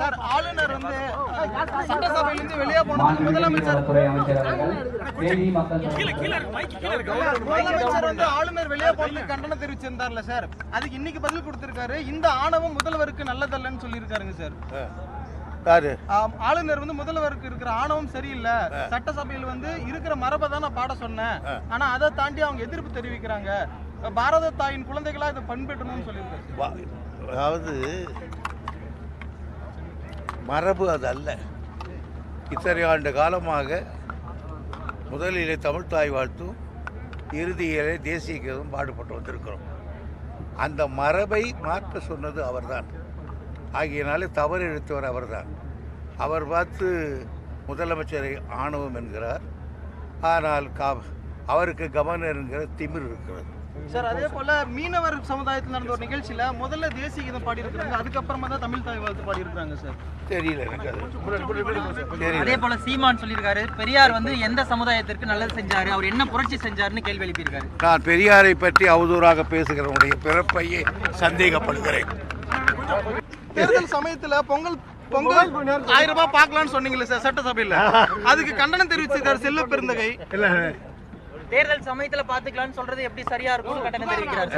Sir, ஆளுநர் வந்து சட்டசபையிலிருந்து வெளியே போனது முதலமைச்சர் வந்து ஆளுநர் வெளியே போனதுக்கு கண்டனம் தெரிவிச்சிருந்தார்ல சார், அதுக்கு இன்னைக்கு பதில் கொடுத்திருக்காரு. இந்த ஆணவம் முதல்வருக்கு நல்லதல்லன்னு சொல்லியிருக்காருங்க சார். ஆளுநர் வந்து முதல்வருக்கு இருக்கிற ஆணவம் சரியில்லை, சட்டசபையில் வந்து இருக்கிற மரபை தான் நான் பாட சொன்னேன், ஆனா அதை தாண்டி அவங்க எதிர்ப்பு தெரிவிக்கிறாங்க, பாரத தாயின் குழந்தைகளா இதை பண்பெற்றணும்னு சொல்லியிருக்காரு. அதாவது மரபு அது அல்ல. இத்தனை ஆண்டு காலமாக முதலிலே தமிழ் தாய் வாழ்த்தும் இறுதியிலே தேசிய கீதம் பாடுபட்டு வந்திருக்கிறோம். அந்த மரபை மாற்ற சொன்னது அவர்தான். ஆகியனாலே தவறு இழுத்தவர் அவர்தான். அவர் பார்த்து முதலமைச்சரை ஆணவம் என்கிறார். ஆனால் அவருக்கு கவர்னர் என்கிற திமிர் இருக்கிறது சார். அதே போல மீனவர் சமுதாயத்தில் நடந்த ஒரு நிகழ்ச்சியில முதல்ல தேசிய கீதம் பாடி இருக்கிறாங்க, அதுக்கப்புறமா தான் தமிழ் தாய் வாழ்த்து பாடி இருக்கிறாங்க சார். தெரியல எனக்கு அது. அதே போல சீமான் சொல்லியிருக்காரு, பெரியார் வந்து எந்த சமுதாயத்திற்கு நல்லது செஞ்சாரு, அவர் என்ன புரட்சி செஞ்சாருன்னு கேள்வி எழுப்பியிருக்காரு. நான் பெரியாரை பற்றி அவதூறாக பேசுகிறவனுடைய பிறப்பையே சந்தேகப்படுகிறேன். தேர்தல் சமயத்துல பொங்கல் 1000 ரூபாய் பார்க்கலாம்னு சொன்னீங்களே சார் சட்டசபையில, அதுக்கு கண்டனம் தெரிவிச்சிருக்காரு செல்வ பெருந்தகை. தேர்தல் சமயத்துல பாத்துக்கலாம்னு சொல்றது எப்படி சரியா இருக்கும்னு கண்டனம் தெரிவிக்கிறார்.